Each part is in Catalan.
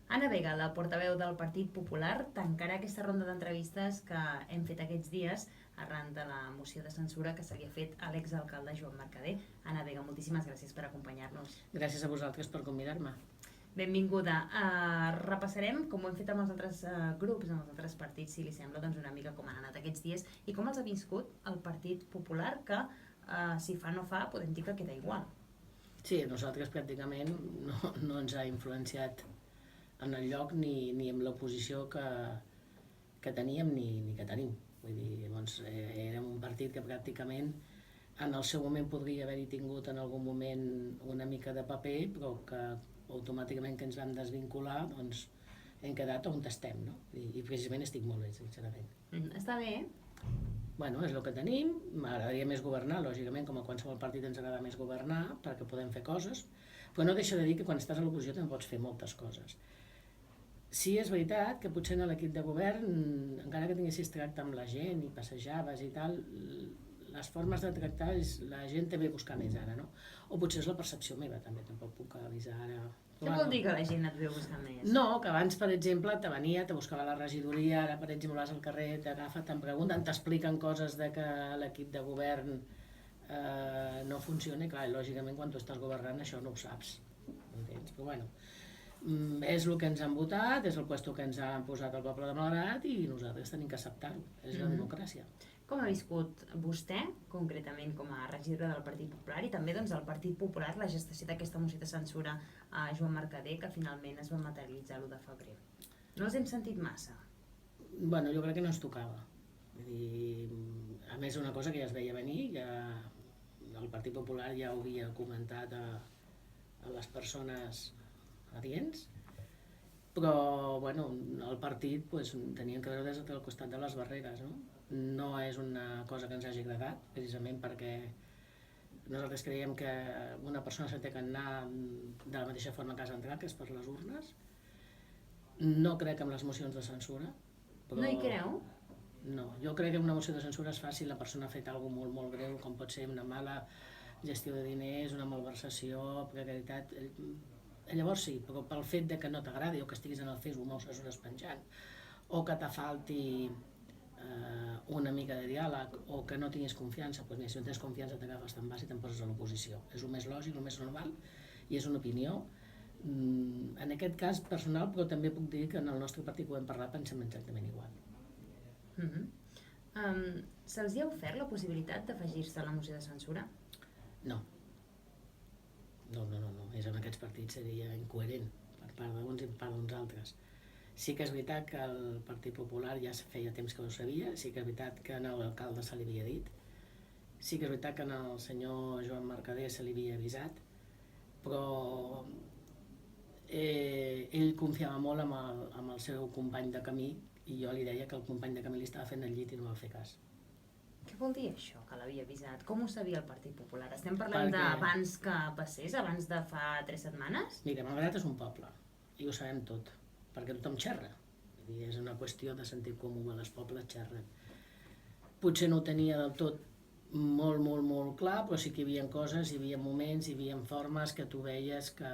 Anna Vega, la portaveu del Partit Popular, tancarà aquesta ronda d'entrevistes que hem fet aquests dies arran de la moció de censura que se li ha fet a l'exalcalde Joan Mercader. Anna Vega, moltíssimes gràcies per acompanyar-nos. Gràcies a vosaltres per convidar-me. Benvinguda. Repassarem, com ho hem fet amb els altres grups, amb els altres partits, si li sembla, doncs una mica com han anat aquests dies i com els ha viscut el Partit Popular, que si fa no fa, podem dir que queda igual. Sí, a nosaltres pràcticament no ens ha influenciat en el lloc ni en l'oposició que teníem ni que tenim. Vull dir, llavors, érem un partit que pràcticament en el seu moment podria haver-hi tingut en algun moment una mica de paper, però que automàticament que ens vam desvincular, doncs hem quedat on estem, no? I precisament estic molt bé, sincerament. Està bé, Bueno, és el que tenim, m'agradaria més governar, lògicament, com a qualsevol partit ens agrada més governar, perquè podem fer coses, però no deixa de dir que quan estàs a l'oposició també pots fer moltes coses. Sí, és veritat que potser en l'equip de govern, encara que tinguessis tracte amb la gent i passejaves i tal, les formes de tractar la gent també buscar més ara, no? O potser és la percepció meva també, tampoc puc avisar ara. Què vol dir que la gent et ve buscar més? No, que abans, per exemple, te venia, te buscava la regidoria, ara, per exemple, vas al carrer, t'agafa, te'n pregunten, t'expliquen coses de que l'equip de govern no funciona, i clar, lògicament quan tu estàs governant això no ho saps, entens? Però bueno, és el que ens han votat, és el puesto que ens han posat el poble de Malgrat i nosaltres tenim que acceptar-ho, és la democràcia. Com ha viscut vostè, concretament com a regidora del Partit Popular, i també doncs, el Partit Popular, la gestació d'aquesta moció de censura a Joan Mercader, que finalment es va materialitzar l'1 de febrer? No els hem sentit massa? Bueno, jo crec que no ens tocava. Vull dir, a més, una cosa que ja es veia venir, ja el Partit Popular ja ho havia comentat a les persones adients, però bueno, el partit pues, teníem que veure des del costat de les barreres, no? No és una cosa que ens hagi agradat, precisament perquè nosaltres creiem que una persona s'ha de anar de la mateixa forma que has entrat, que és per les urnes. No crec en les mocions de censura. Però... No hi creu? No, jo crec que una moció de censura es fa si la persona ha fet alguna cosa molt, molt greu, com pot ser una mala gestió de diners, una malversació, precarietat. Llavors sí, però pel fet de que no t'agradi o que estiguis en el Facebook moltes hores penjant o que te falti una mica de diàleg o que no tinguis confiança, doncs mira, si no tens confiança t'agafes te'n vas i te'n poses a l'oposició. És el més lògic, el més normal i és una opinió. En aquest cas personal, però també puc dir que en el nostre partit que ho hem parlat pensem exactament igual. Se'ls hi ha ofert la possibilitat d'afegir-se a la moció de censura? No. No. És en aquests partits seria incoherent per part d'uns i per part d'uns altres. Sí que és veritat que el Partit Popular ja feia temps que ho sabia, sí que és veritat que a l'alcalde se li havia dit, sí que és veritat que al senyor Joan Mercader se li havia avisat, però ell confiava molt amb el seu company de camí i jo li deia que el company de camí li estava fent el llit i no va fer cas. Què vol dir això, que l'havia avisat? Com ho sabia el Partit Popular? Estem parlant d'abans que passés, abans de fa 3 setmanes? Mira, Malgrat és un poble i ho sabem tot, perquè tothom xerra. És una qüestió de sentit comú, els pobles xerren. Potser no ho tenia del tot molt clar, però sí que hi havia coses, hi havia moments, hi havia formes que tu veies que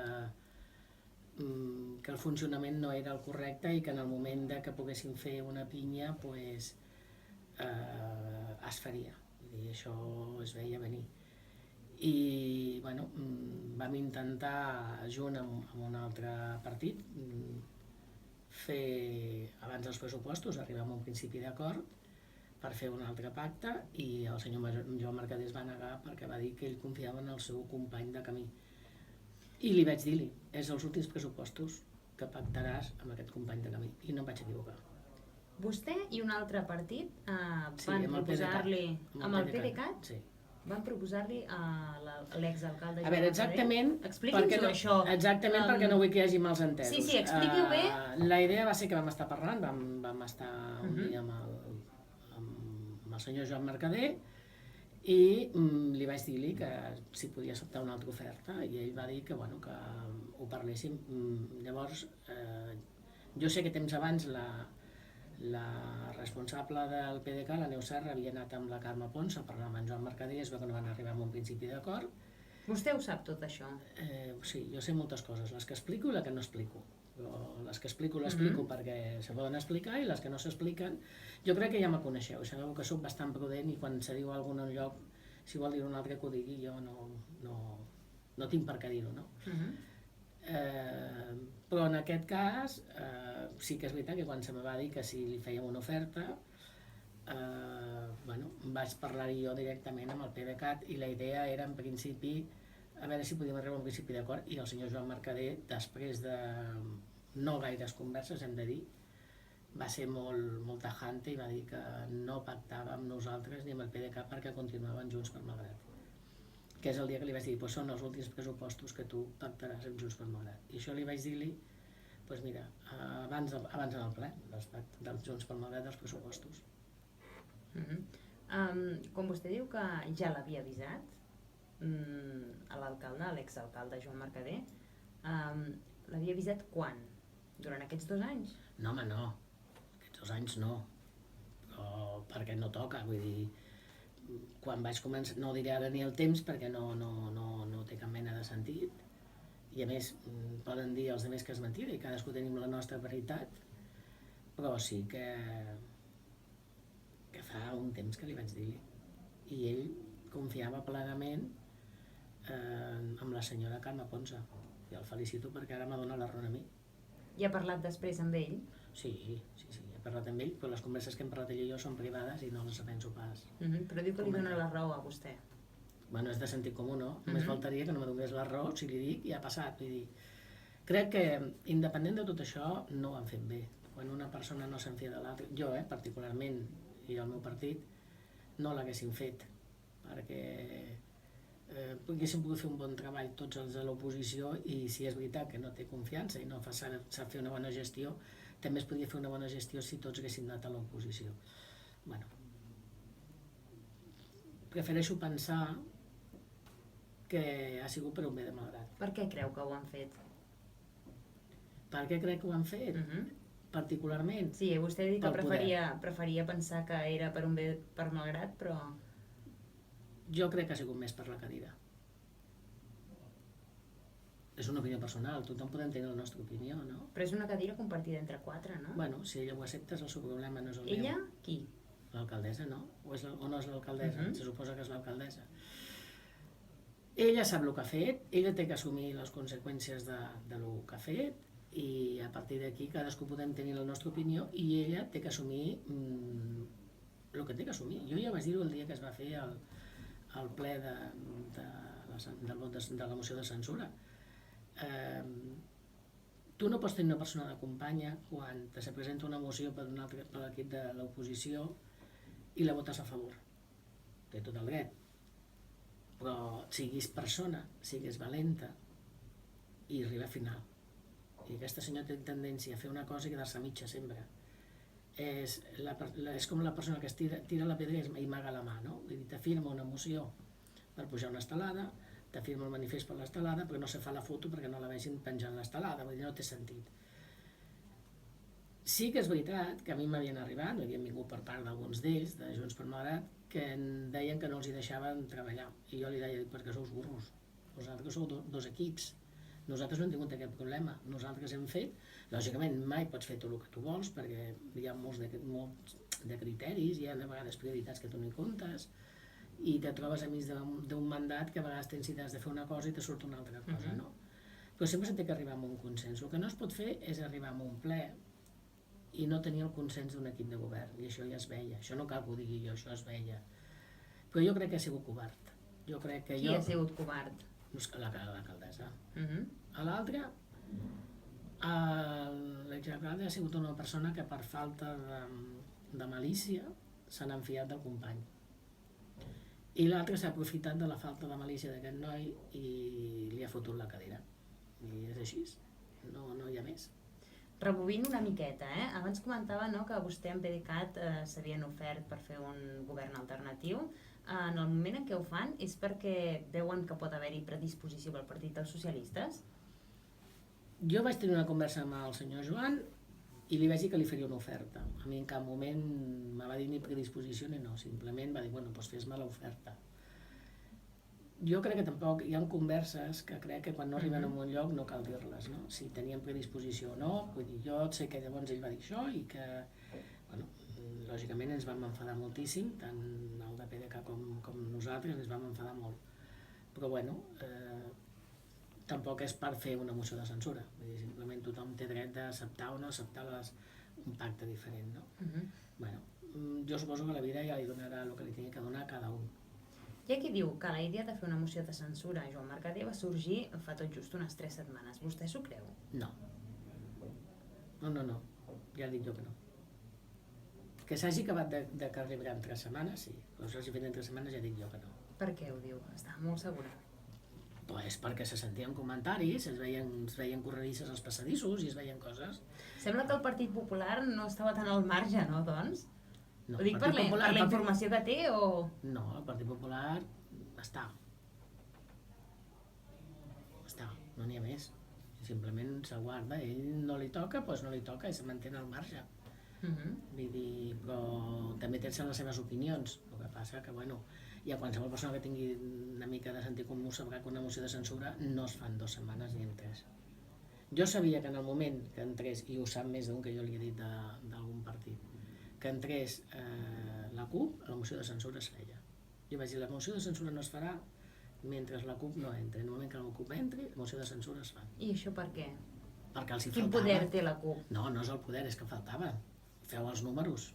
el funcionament no era el correcte i que en el moment que poguessin fer una pinya pues, es faria. Això es veia venir. I bueno, vam intentar, junt amb un altre partit, fer, abans dels pressupostos, arribar a un principi d'acord per fer un altre pacte i el senyor Joan Mercader es va negar perquè va dir que ell confiava en el seu company de camí. I li vaig dir-li, és els últims pressupostos que pactaràs amb aquest company de camí. I no em vaig equivocar. Vostè i un altre partit van proposar-li... Amb el PDeCAT? Sí. Van proposar-li a l'exalcalde Joan Mercader? A veure, exactament... Expliqui'ns això. Exactament perquè no vull que hi hagi mals entesos. Sí, expliqui-ho bé. La idea va ser que vam estar parlant, vam estar un dia amb el senyor Joan Mercader i li vaig dir-li que si podia acceptar una altra oferta i ell va dir que, bueno, que ho parléssim. Llavors, jo sé que temps abans la responsable del PDeCAT, la Neus Serra, havia anat amb la Carme Pons a parlar amb en Joan Mercader i es veu que no van arribar a un principi d'acord Vostè ho sap tot això? Sí, jo sé moltes coses, les que explico i les que no explico. Però les que explico l'explico perquè se poden explicar i les que no s'expliquen, jo crec que ja me coneixeu, sabeu que sóc bastant prudent i quan se diu alguna en un lloc, si vol dir un altre que ho digui, jo no tinc per què dir-ho, no? Però en aquest cas sí que és veritat que quan se me va dir que si li fèiem una oferta vaig parlar-hi jo directament amb el PDeCAT i la idea era en principi a veure si podíem arribar a un principi d'acord i el senyor Joan Mercader, després de no gaires converses, hem de dir, va ser molt tajante i va dir que no pactava amb nosaltres ni amb el PDeCAT perquè continuaven Junts per Malgrat. Que és el dia que li vaig dir, són els últims pressupostos que tu pactaràs amb Junts per Malgrat. I això li vaig dir-li, doncs mira, abans en el ple dels Junts per Malgrat dels pressupostos. Com vostè diu que ja l'havia avisat, a l'alcalde, a l'exalcalde Joan Mercader, l'havia avisat quan? Durant aquests 2 anys? No, home, no. Aquests 2 anys no. Però perquè no toca, vull dir, quan vaig començar, no diré ara ni el temps perquè no té cap mena de sentit, i a més poden dir els altres que és mentida i cadascú tenim la nostra veritat, però sí que fa un temps que li vaig dir-li. I ell confiava plenament amb la senyora Carme Ponsa. I el felicito perquè ara m'ha donat la raó a mi. I ha parlat després amb ell? Sí, he parlat amb ell, però les converses que hem parlat ell i jo són privades i no les penso pas. Però diu que li dona la raó a vostè. Bueno, és de sentit comú, no? Només faltaria que no me donés la raó, si li dic, ja ha passat. Vull dir, crec que, independent de tot això, no ho han fet bé. Quan una persona no s'enfia de l'altra, jo, particularment, i el meu partit, no l'haguessin fet, perquè haguéssim pogut fer un bon treball tots els de l'oposició i si és veritat que no té confiança i no sap fer una bona gestió, també es podria fer una bona gestió si tots haguéssim anat a l'oposició. Bueno, prefereixo pensar que ha sigut per un bé de Malgrat. Per què creu que ho han fet? Per què crec que ho han fet? Particularment? Sí, vostè ha dit que preferia pensar que era per un bé per Malgrat, però... Jo crec que ha sigut més per la cadira. És una opinió personal, tothom podem tenir la nostra opinió, no? Però és una cadira compartida entre 4, no? Bueno, si ella ho accepta és el seu problema, no és el meu. Ella? Qui? L'alcaldessa, no? O no és l'alcaldessa? Se suposa que és l'alcaldessa. Ella sap el que ha fet, ella té que assumir les conseqüències de lo que ha fet i a partir d'aquí cadascú podem tenir la nostra opinió i ella té que assumir el que té que assumir. Jo ja vaig dir-ho el dia que es va fer el ple de la moció de censura. Tu no pots tenir una persona de companya quan se presenta una moció per l'equip de l'oposició i la votes a favor. Té tot el dret. Però siguis persona, siguis valenta i arriba a final. I aquesta senyora té tendència a fer una cosa i quedar-se a mitja sempre. És com la persona que tira la pedra i maga la mà, no? Vull dir, te firma una moció per pujar una estelada, te firma el manifest per l'estelada, però no se fa la foto perquè no la vegin penjant l'estelada, vull dir, no té sentit. Sí que és veritat que a mi m'havien arribat, no havien vingut per part d'alguns d'ells, de Junts per Malgrat, que deien que no els hi deixaven treballar. I jo li deia, perquè sou burros, vosaltres sou 2 equips. Nosaltres no hem tingut aquest problema, nosaltres hem fet, lògicament mai pots fer tot el que tu vols perquè hi ha molts de criteris, hi ha de vegades prioritats que tu no hi comptes i te trobes a mig d'un mandat que a vegades tens idees de fer una cosa i te surt una altra cosa, no? Però sempre s'ha de arribar a un consens. El que no es pot fer és arribar a un ple i no tenir el consens d'un equip de govern, i això ja es veia, això no cal que ho digui jo, això es veia. Però jo crec que ha sigut covard. Qui ha sigut covard? L'alcaldessa. A l'altre, l'exalcalde ha sigut una persona que per falta de malícia se n'ha enfiat del company. I l'altre s'ha aprofitat de la falta de malícia d'aquest noi i li ha fotut la cadira. I és així, no hi ha més. Rebobint una miqueta, abans comentava que vostè en PDeCAT s'havien ofert per fer un govern alternatiu. En el moment en què ho fan és perquè veuen que pot haver-hi predisposició pel Partit dels Socialistes? Jo vaig tenir una conversa amb el senyor Joan i li vaig dir que li faria una oferta. A mi en cap moment me va dir ni predisposició ni no, simplement va dir, bueno, doncs fes-me l'oferta. Jo crec que tampoc hi ha converses que crec que quan no arriben a un lloc no cal dir-les, no? Si tenien predisposició o no, vull dir, jo sé que llavors ell va dir això i que, bueno, lògicament ens vam enfadar moltíssim, tant el de PDeCAT com nosaltres ens vam enfadar molt. Però bueno, tampoc és per fer una moció de censura, vull dir, simplement tothom té dret d'acceptar o no acceptar un pacte diferent, no? Bueno, jo suposo que la vida ja li donarà el que li tingui que donar a cada un. Hi ha qui diu que la idea de fer una moció de censura a Joan Mercader va sorgir fa tot just unes 3 setmanes. Vostè s'ho creu? No. No. Ja dic jo que no. Que s'hagi acabat de que arribarà en 3 setmanes, sí. Però s'hagi fet en 3 setmanes ja dic jo que no. Per què ho diu? Està molt segura. Pues perquè se sentien comentaris, es veien corredisses als passadissos i es veien coses. Sembla que el Partit Popular no estava tan al marge, no, doncs? No, Ho dic per la informació que té o...? No, el Partit Popular està, no n'hi ha més. Simplement s'aguarda, ell no li toca, doncs no li toca i se manté al marge. Vull dir, però també té les seves opinions, el que passa que, bueno, hi ha qualsevol persona que tingui una mica de sentit comú sabrà que una moció de censura no es fa en 2 setmanes ni en 3. Jo sabia que en el moment que entrés, i ho sap més d'un que jo li he dit d'algun partit, que entrés la CUP, la moció de censura es feia. Jo vaig dir, la moció de censura no es farà mentre la CUP no entri. En el moment que la CUP entri, la moció de censura es fa. I això per què? Perquè els hi faltava. Quin poder té la CUP? No és el poder, és que faltava. Feu els números,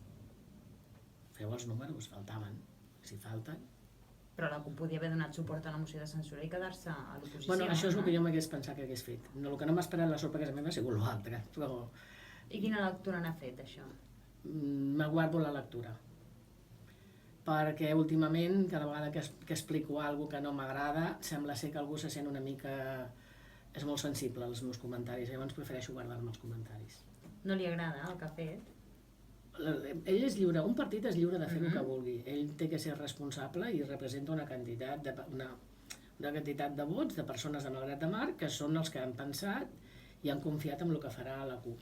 faltaven. Si falten... Però la CUP podia haver donat suport a la moció de censura i quedar-se a l'oposició. Bueno, això és el que jo m'hagués pensat que hagués fet. El que no m'ha esperat la sorpresa meva ha sigut l'altre, però... I quina lectura n'ha fet, això? M'aguardo la lectura. Perquè últimament, cada vegada que explico alguna que no m'agrada, sembla ser que algú se sent una mica... és molt sensible als meus comentaris, llavors prefereixo guardar-me els comentaris. No li agrada el que ha fet? Ell és lliure, un partit és lliure de fer el que vulgui. Ell té que ser responsable i representa una quantitat de vots de persones de Malgrat de Mar que són els que han pensat i han confiat en el que farà la CUP.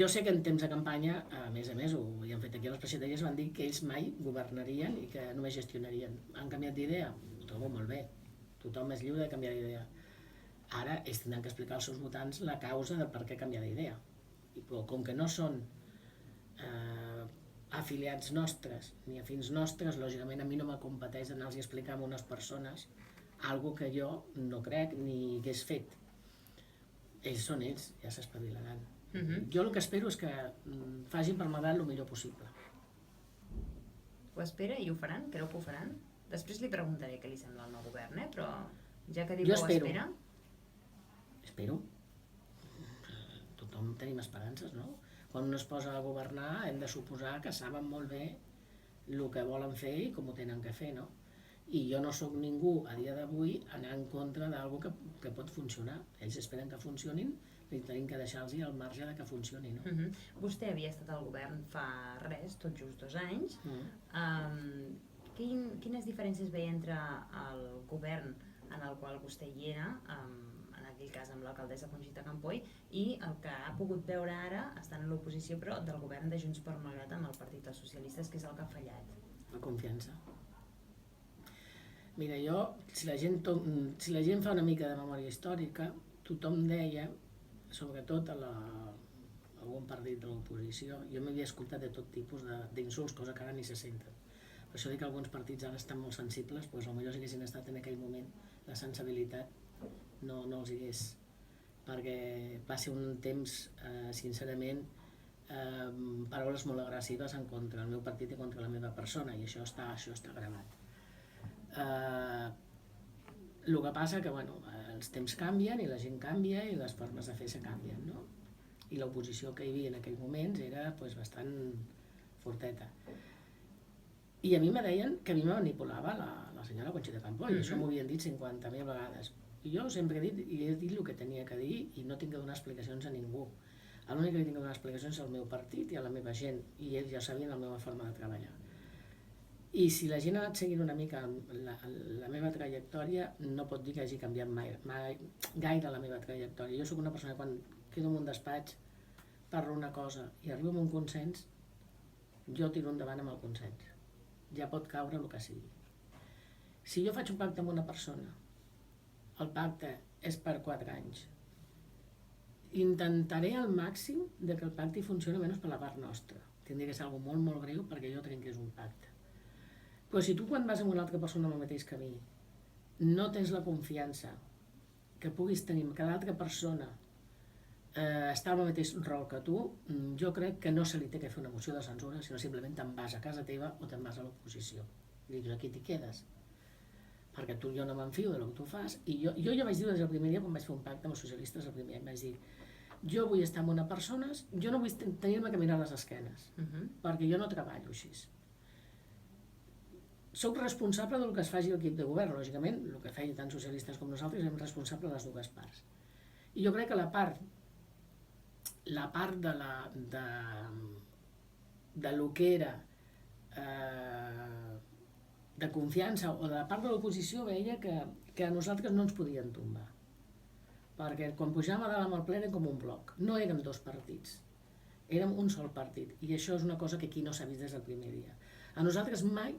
Jo sé que en temps de campanya, a més, ho han fet aquí a les presidèries, van dir que ells mai governarien i que només gestionarien. Han canviat d'idea? Ho trobo molt bé. Tothom és lliure de canviar d'idea. Ara ells tindran que explicar als seus votants la causa del per què canviar d'idea. Però com que no són afiliats nostres ni afins nostres, lògicament a mi no me competeix anar-los a explicar a unes persones alguna que jo no crec ni hagués fet. Ells són ells, ja s'espavilaran. Jo el que espero és que facin per Malgrat el millor possible. Ho espera i ho faran? Creu que ho faran? Després li preguntaré què li sembla el nou govern, però ja que diu que ho espera... Espero. Tothom tenim esperances, no? Quan un es posa a governar hem de suposar que saben molt bé el que volen fer i com ho tenen que fer, no? I jo no sóc ningú a dia d'avui anar en contra d'alguna que pot funcionar. Ells esperen que funcionin i tenim que deixar-los al marge de que funcioni, no? Vostè havia estat al govern fa res, tot just 2 anys. Quines diferències veia entre el govern en el qual vostè hi era, en aquell cas amb l'alcaldessa Conxita Campoy, i el que ha pogut veure ara, estant a l'oposició, però del govern de Junts per Malgrat amb el Partit dels Socialistes, que és el que ha fallat? La confiança. Mira, si la gent fa una mica de memòria històrica, tothom deia, sobretot a algun partit de l'oposició, jo m'havia escoltat de tot tipus d'insults, cosa que ara ni se senten. Per això dic que alguns partits ara estan molt sensibles, doncs potser si haguessin estat en aquell moment la sensibilitat no els hagués, perquè va ser un temps, sincerament, paraules molt agressives en contra del meu partit i contra la meva persona, i això està gravat. El que passa que els temps canvien i la gent canvia i les formes de fer se canvien, no? I l'oposició que hi havia en aquells moments era bastant forteta. I a mi me deien que a mi me manipulava la senyora Conxita Campoy, i això m'ho havien dit 50.000 vegades. I jo sempre he dit, i he dit el que tenia que dir i no tinc que donar explicacions a ningú. L'únic que tinc que donar explicacions al meu partit i a la meva gent, i ells ja sabien la meva forma de treballar. I si la gent ha anat seguint una mica la meva trajectòria, no pot dir que hagi canviat mai gaire la meva trajectòria. Jo sóc una persona que quan quedo en un despatx, parlo una cosa i arribo a un consens, jo tiro endavant amb el consens. Ja pot caure el que sigui. Si jo faig un pacte amb una persona, el pacte és per 4 anys, intentaré al màxim que el pacte funcioni almenys per la part nostra. Tindria que ser algo molt, molt greu perquè jo trenqués un pacte. Però si tu quan vas amb una altra persona amb el mateix camí no tens la confiança que puguis tenir, que l'altra persona està al mateix rol que tu, jo crec que no se li té que fer una moció de censura, sinó simplement te'n vas a casa teva o te'n vas a l'oposició. I dius, aquí t'hi quedes. Perquè tu jo no m'enfio del que tu fas. I jo ja vaig dir des del primer dia, quan vaig fer un pacte amb els socialistes, el primer any vaig dir, jo vull estar amb una persona, jo no vull tenir-me que mirar les esquenes, perquè jo no treballo així. Soc responsable del que es faci l'equip de govern, lògicament, el que feien tant socialistes com nosaltres, érem responsables de les dues parts. I jo crec que la part de lo que era de confiança o de la part de l'oposició veia que a nosaltres no ens podien tombar. Perquè quan pujàvem a dalt amb el ple érem com un bloc. No érem 2 partits, érem un sol partit. I això és una cosa que aquí no s'ha vist des del primer dia. A nosaltres mai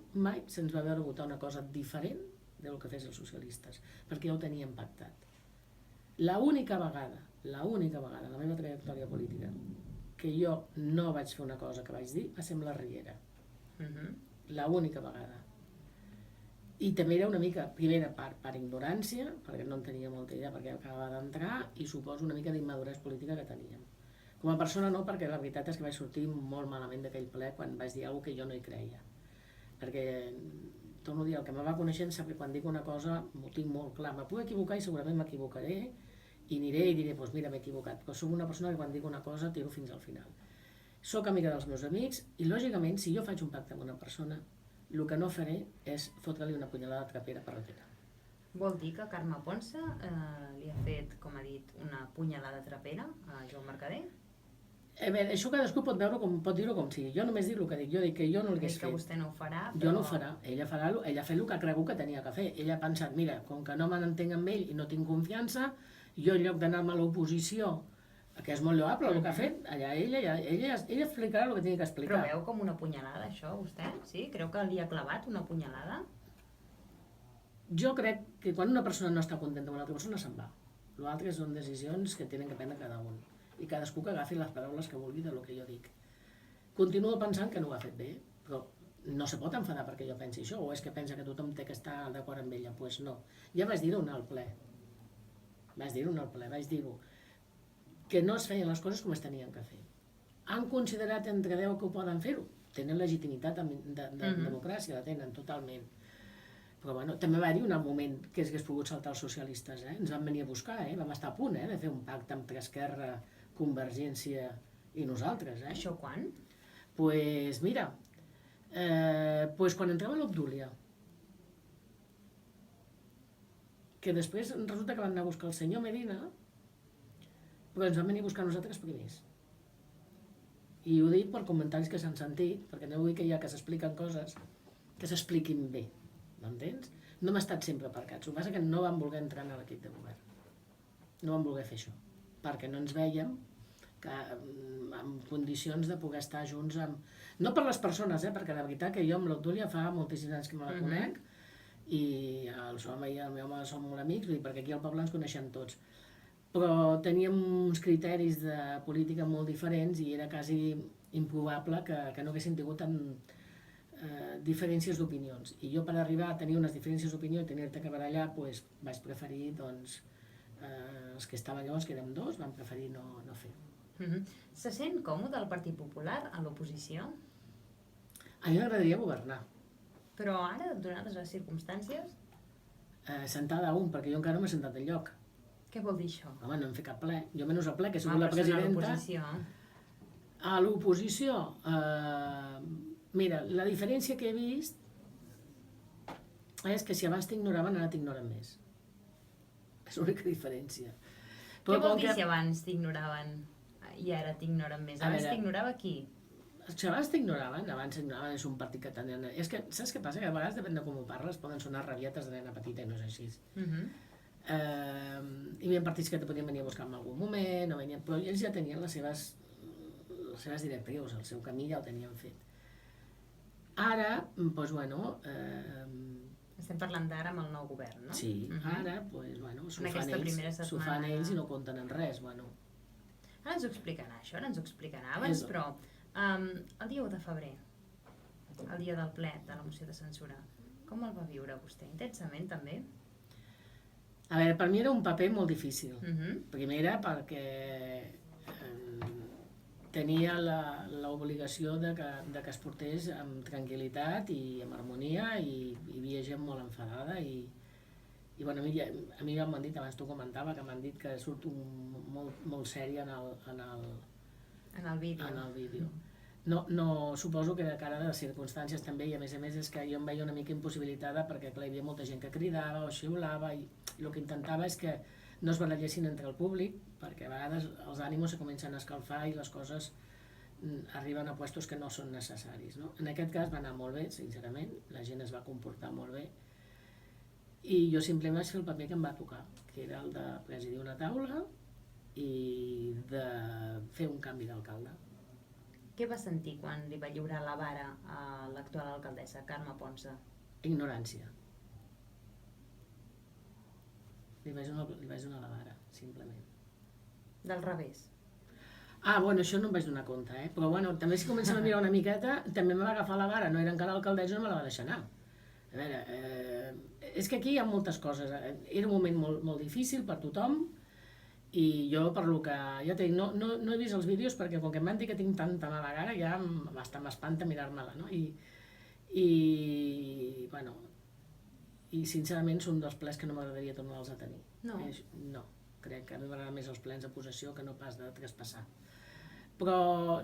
se'ns va veure votar una cosa diferent del que fes els socialistes, perquè ja ho teníem pactat. L'única vegada en la meva trajectòria política que jo no vaig fer una cosa que vaig dir va ser amb la Riera. L'única vegada. I també era una mica, primera per ignorància, perquè no en tenia molta idea perquè acabava d'entrar, i suposo una mica d'immaduresa política que teníem. Com a persona no, perquè la veritat és que vaig sortir molt malament d'aquell ple quan vaig dir alguna cosa que jo no hi creia. Perquè, torno a dir, el que me va coneixent sap que quan dic una cosa m'ho tinc molt clar. Me puc equivocar i segurament m'equivocaré i aniré i diré, doncs mira, m'he equivocat. Però soc una persona que quan dic una cosa tiro fins al final. Soc amiga dels meus amics i, lògicament, si jo faig un pacte amb una persona, el que no faré és fotre-li una punyalada trapera per darrere. Vol dir que Carme Ponsa li ha fet, com ha dit, una punyalada trapera a Joan Mercader? A veure, això cadascú pot dir-ho com sigui. Jo només dic el que dic. Jo dic que jo no l'hagués fet. Que vostè no ho farà, però... Jo no ho farà. Ella ha fet el que ha cregut que tenia que fer. Ella ha pensat, mira, com que no me n'entenc amb ell i no tinc confiança, jo en lloc d'anar-me a l'oposició, que és molt lloable el que ha fet, allà ella explicarà el que tingui que explicar. Però veu com una punyalada, això, vostè? Sí? Creu que li ha clavat una punyalada? Jo crec que quan una persona no està contenta amb una altra persona se'n va. L'altre són decisions que tenen que prendre cada un. I cadascú que agafi les paraules que vulgui del que jo dic. Continuo pensant que no ho ha fet bé, però no se pot enfadar perquè jo pensi això, o és que pensa que tothom té que estar d'acord amb ella. Doncs pues no. Ja vaig dir-ho al ple. Vaig dir-ho. Que no es feien les coses com es tenien que fer. Han considerat entre 10 que ho poden fer-ho. Tenen legitimitat de democràcia, la tenen totalment. Però bueno, també va dir un moment que hagués pogut saltar els socialistes. Ens van venir a buscar, vam estar a punt de fer un pacte amb Esquerra, Convergència i nosaltres. Això quan? Pues mira, quan entrem a l'Obdúlia, que després resulta que van anar a buscar el senyor Medina, però ens van venir a buscar nosaltres primers. I ho dic per comentaris que s'han sentit, perquè no vull que ja que s'expliquen coses, que s'expliquin bé, m'entens? No hem estat sempre aparcats, el que passa és que no vam voler entrar en l'equip de govern. No vam voler fer això, perquè no ens vèiem en condicions de poder estar junts amb... No per les persones, perquè la veritat que jo amb l'Obdúlia fa moltíssims anys que me la conec, i el seu home i el meu home som molt amics, perquè aquí al poble ens coneixem tots. Però teníem uns criteris de política molt diferents i era quasi improbable que no haguessin tingut diferències d'opinions. I jo per arribar a tenir unes diferències d'opinió i tenir-te que barallar, vaig preferir, doncs, els que estaven llavors, que érem 2, van preferir no fer-ho. Se sent còmode el Partit Popular a l'oposició? A mi m'agradaria governar. Però ara, donades les circumstàncies? Sentada a un, perquè jo encara no m'he sentat enlloc. Què vol dir això? Home, no hem fet cap ple. Jo menys el ple, que he sigut la presidenta. A l'oposició? Mira, la diferència que he vist és que si abans t'ignoraven, ara t'ignoren més. És l'única diferència. Què vol dir si abans t'ignoraven i ara t'ignoren més? Abans t'ignorava qui? Si abans t'ignoraven, és un partit que tenen... És que, saps què passa? Que a vegades, depèn de com ho parles, poden sonar rabietes de nena petita i no és així. Hi havia partits que te podien venir a buscar en algun moment, però ells ja tenien les seves directrius, el seu camí ja el tenien fet. Ara, doncs bueno... Estem parlant d'ara amb el nou govern, no? Sí, ara, doncs, bueno, s'ho En aquesta primera fan setmana. ells i no compten en res, bueno. Ara ens ho explicarà, això, ara ens ho explicarà. Abans, però, el dia 1 de febrer, el dia del ple de la moció de censura, com el va viure vostè? Intensament, també? A veure, per mi era un paper molt difícil. Primera, perquè tenia l'obligació de que es portés amb tranquil·litat i amb harmonia, i hi havia gent molt enfadada i bueno, a mi ja m'han dit, abans t'ho comentava, que m'han dit que surto molt sèria en el vídeo. No, suposo que de cara a les circumstàncies també, i a més és que jo em veia una mica impossibilitada perquè clar, hi havia molta gent que cridava o xiulava i el que intentava és que no es barallessin entre el públic, perquè a vegades els ànims se comencen a escalfar i les coses arriben a puestos que no són necessaris, no? En aquest cas va anar molt bé, sincerament, la gent es va comportar molt bé i jo simplement vaig fer el paper que em va tocar, que era el de presidir una taula i de fer un canvi d'alcalde. Què va sentir quan li va lliurar la vara a l'actual alcaldessa, Carme Ponsa? Ignorància. Li vaig donar la vara, simplement. Del revés? Bueno, això no em vaig donar compte, però bueno, també si comencem a mirar una miqueta, també me va agafar la vara, no era encara l'alcaldessa, no me la va deixar anar. A veure, és que aquí hi ha moltes coses, era un moment molt difícil per tothom, i jo, per lo que ja t'he dit, no he vist els vídeos perquè com que em van dir que tinc tanta mala gara, ja m'espanta mirar-me-la, no? Bueno, i sincerament són dels plens que no m'agradaria tornar-los a tenir. No, crec que a mi m'agraden més els plens de possessió que no pas de traspassar. Però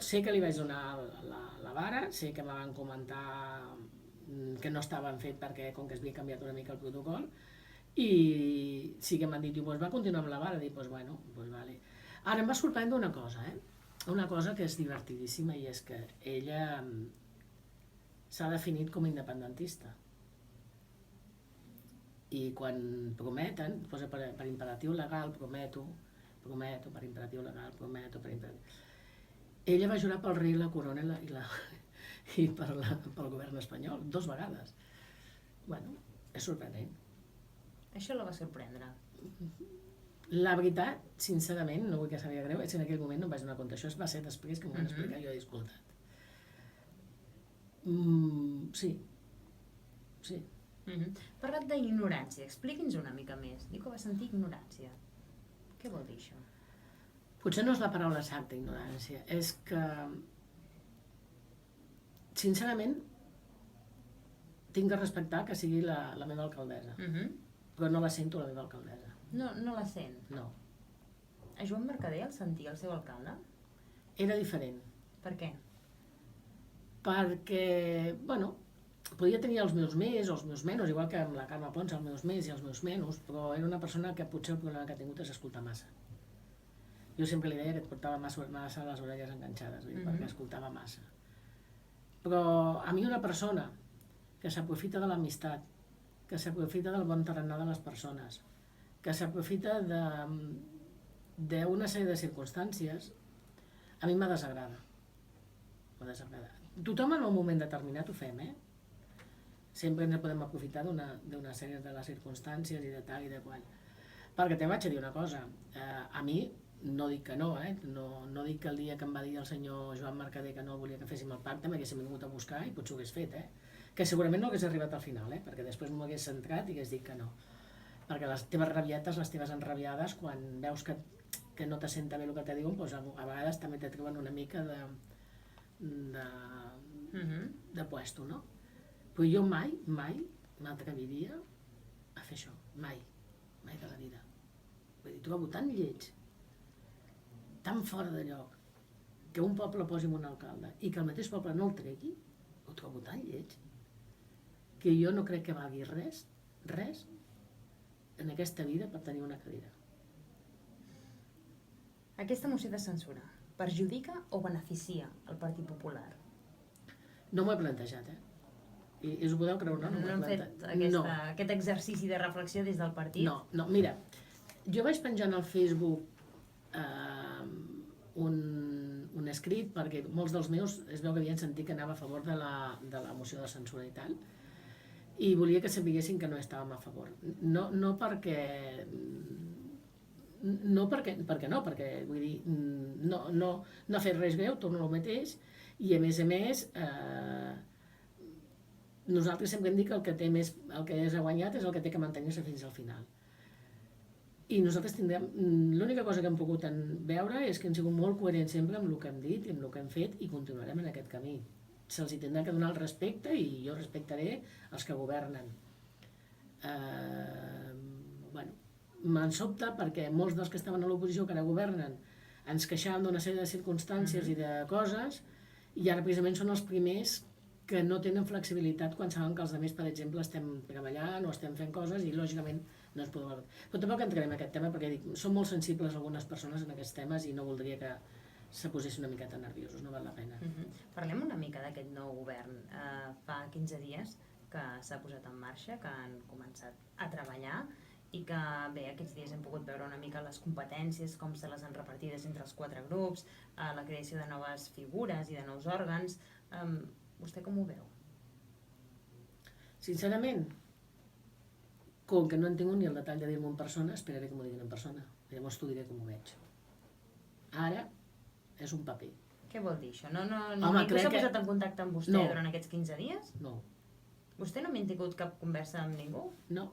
sé que li vaig donar la vara, sé que me van comentar que no estaven fet perquè com que es havia canviat una mica el protocol, i sí que m'han dit, doncs va continuar amb la vara, dic, doncs bueno, doncs vale. Ara em va sorprendre una cosa que és divertidíssima, i és que ella s'ha definit com a independentista. I quan prometen, posa per imperatiu legal, prometo, per imperatiu legal, prometo, per imperatiu... Ella va jurar pel rei, la corona i pel govern espanyol, 2 vegades. Bueno, és sorprenent. Això la va sorprendre? La veritat, sincerament, no vull que sabia greu, és que en aquell moment no em vaig donar compte. Això va ser després que m'ho van explicar i jo he escoltat. Sí. Parlat d'ignorància, expliqui'ns una mica més. Diu que va sentir ignorància. Què vol dir això? Potser no és la paraula exacta, ignorància. És que, sincerament, tinc de respectar que sigui la meva alcaldessa. Però no la sento la meva alcaldessa. No la sent? No. A Joan Mercader el sentia el seu alcalde? Era diferent. Per què? Perquè, bueno, podia tenir els meus més o els meus menys, igual que amb la Carme Ponsa, els meus més i els meus menys, però era una persona que potser el problema que ha tingut és escoltar massa. Jo sempre li deia que et portava massa les orelles enganxades, perquè escoltava massa. Però a mi una persona que s'aprofita de l'amistat, que s'aprofita del bon tarannà de les persones, que s'aprofita d'una sèrie de circumstàncies, a mi me desagrada. Tothom en un moment determinat ho fem, Sempre ens podem aprofitar d'una sèrie de les circumstàncies i de tal i de qual. Perquè te vaig a dir una cosa, a mi no dic que no, no dic que el dia que em va dir el senyor Joan Mercader que no volia que féssim el pacte m'haguéssim vingut a buscar i potser ho hagués fet, que segurament no hagués arribat al final, perquè després m'ho hagués centrat i hagués dit que no. Perquè les teves rabietes, les teves enrabiades, quan veus que no te senta bé el que te diuen, doncs a vegades també te treuen una mica de puesto, no? Però jo mai m'atreviria a fer això, mai de la vida. Vull dir, trobo tan lleig, tan fora de lloc, que un poble posi un alcalde i que el mateix poble no el tregui, ho trobo tan lleig, que jo no crec que valgui res en aquesta vida per tenir una cadira. Aquesta moció de censura perjudica o beneficia el Partit Popular? No m'ho he plantejat, I us ho podeu creure, no? No hem fet aquest exercici de reflexió des del partit? No, mira, jo vaig penjar en el Facebook un escrit, perquè molts dels meus es veu que havien sentit que anava a favor de la moció de censura i tal, i volia que sapiguessin que no estàvem a favor. No perquè vull dir, no ha fet res greu, torno al mateix, i a més, nosaltres sempre hem dit que el que és guanyat és el que té que mantenir-se fins al final. I nosaltres tindrem, l'única cosa que hem pogut veure és que hem sigut molt coherents sempre amb el que hem dit, amb el que hem fet, i continuarem en aquest camí. Se'ls tindrà que donar el respecte i jo respectaré els que governen. Me'n sobta perquè molts dels que estaven a l'oposició que ara governen ens queixàvem d'una sèrie de circumstàncies i de coses, i ara precisament són els primers que no tenen flexibilitat quan saben que els altres, per exemple, estem treballant o estem fent coses i lògicament no ens podem... Però tampoc entrarem en aquest tema perquè són molt sensibles algunes persones en aquests temes i no voldria que se posessin una miqueta nerviosos, no val la pena. Parlem una mica d'aquest nou govern. Fa 15 dies que s'ha posat en marxa, que han començat a treballar i que bé, aquests dies hem pogut veure una mica les competències, com se les han repartides entre els 4 grups, la creació de noves figures i de nous òrgans. Vostè com ho veu? Sincerament, com que no en tinc ni el detall de dir-m'ho en persona, esperaré que m'ho diguin en persona. Llavors t'ho diré com ho veig. Ara és un paper. Què vol dir això? Ningú s'ha posat en contacte amb vostè durant aquests 15 dies? No. Vostè no ha mantingut cap conversa amb ningú? No.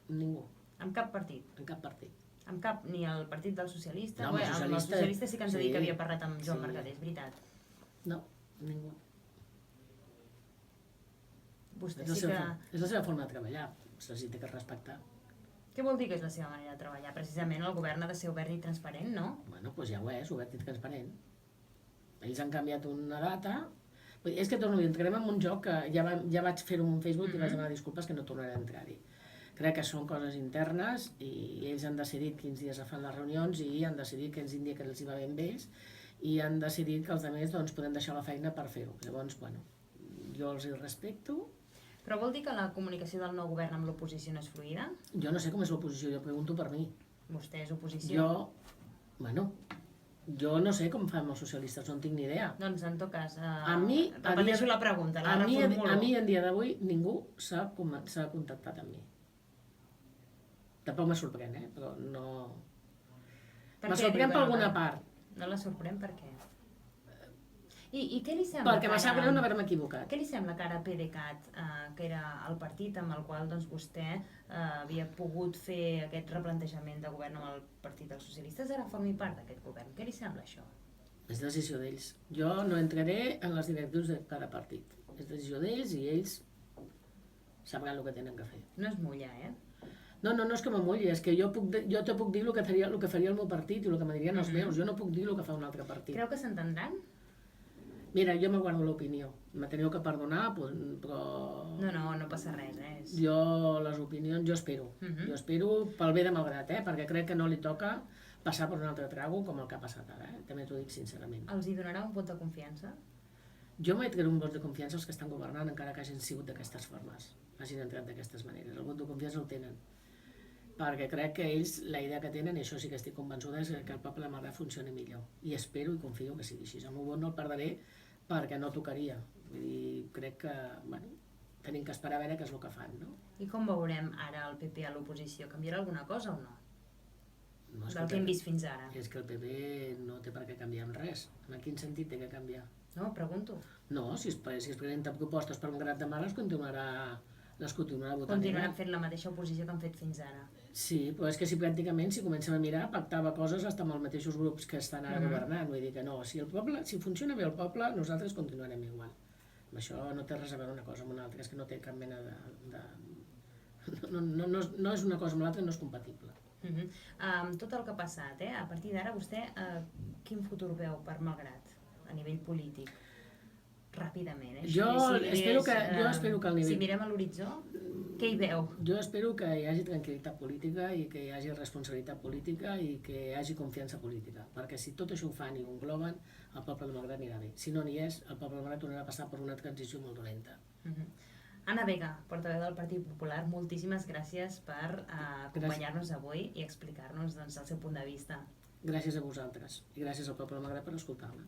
Ningú. Amb cap partit? En cap partit. Amb cap, ni el partit dels socialistes? No, amb els socialistes sí que ens ha dit que havia parlat amb Joan Mercader, és veritat. No, ningú. Vostè és la seva forma de treballar, se'ls té que respectar. Què vol dir que és la seva manera de treballar? Precisament el govern ha de ser obert i transparent, no? Bueno, doncs ja ho és, obert i transparent. Ells han canviat una data. És que torno a dir, entrarem en un joc que ja vaig fer-ho en Facebook i vaig demanar disculpes que no tornaré a entrar-hi. Crec que són coses internes i ells han decidit quins dies fan les reunions i han decidit quins dies que els hi va bé amb ells i han decidit que els altres doncs, podem deixar la feina per fer-ho. Llavors, bueno, jo els hi respecto. Però vol dir que la comunicació del nou govern amb l'oposició no és fluida? Jo no sé com és l'oposició, jo pregunto per mi. Vostè és oposició? Jo no sé com fan els socialistes, no en tinc ni idea. Doncs en tot cas, repeteixo la pregunta, la reformulo. A mi en dia d'avui ningú s'ha contactat amb mi. Tampoc me sorprèn, però no... Me sorprèn per alguna part. No la sorprèn per què? I què li sembla? Perquè me sap greu no haver-me equivocat. Què li sembla que ara PDeCAT, que era el partit amb el qual vostè havia pogut fer aquest replantejament de govern amb el Partit dels Socialistes, ara formi part d'aquest govern? Què li sembla això? És decisió d'ells. Jo no entraré en les directrius de cada partit. És decisió d'ells i ells sabran el que tenen que fer. No es mulla, No és que m'amulli, és que jo te puc dir el que faria el meu partit i el que me dirien els meus. Jo no puc dir el que fa un altre partit. Creu que s'entendran? Mira, jo me guardo l'opinió. Me teniu que perdonar, però... No passa res, Jo les opinions, jo espero. Jo espero pel bé de Malgrat, perquè crec que no li toca passar per un altre trago com el que ha passat ara, també t'ho dic sincerament. Els hi donarà un vot de confiança? Jo mai traré un vot de confiança als que estan governant, encara que hagin sigut d'aquestes formes, hagin entrat d'aquestes maneres. El vot de confiança el tenen. Perquè crec que ells, la idea que tenen, i això sí que estic convençuda, és que el poble de Malgrat funcioni millor. I espero i confio que sigui així. El meu vot no el perdré perquè no tocaria. Vull dir, crec que, tenim que esperar a veure què és el que fan, no? I com veurem ara el PP a l'oposició? Canviarà alguna cosa o no? Del que hem vist fins ara. És que el PP no té per què canviar en res. En quin sentit té que canviar? No, pregunto. No, si es presenten propostes per un Malgrat de Mar, les continuarà votant. Continuaran fent la mateixa oposició que han fet fins ara. Sí, però és que pràcticament, si comencem a mirar, pactava coses amb els mateixos grups que estan ara governant. Vull dir que no, si funciona bé el poble, nosaltres continuarem igual. Això no té res a veure una cosa amb una altra, és que no té cap mena de... No és una cosa amb l'altra, no és compatible. Amb tot el que ha passat, a partir d'ara, vostè quin futur veu per Malgrat, a nivell polític? Ràpidament, Jo espero que al nivell... Si mirem a l'horitzó, què hi veu? Jo espero que hi hagi tranquil·litat política i que hi hagi responsabilitat política i que hi hagi confiança política, perquè si tot això ho fan i ho engloben, el poble de Malgrat anirà bé. Si no n'hi és, el poble de Malgrat tornarà a passar per una transició molt dolenta. Anna Vega, portaveu del Partit Popular, moltíssimes gràcies per acompanyar-nos avui i explicar-nos el seu punt de vista. Gràcies a vosaltres i gràcies al poble de Malgrat per escoltar-me.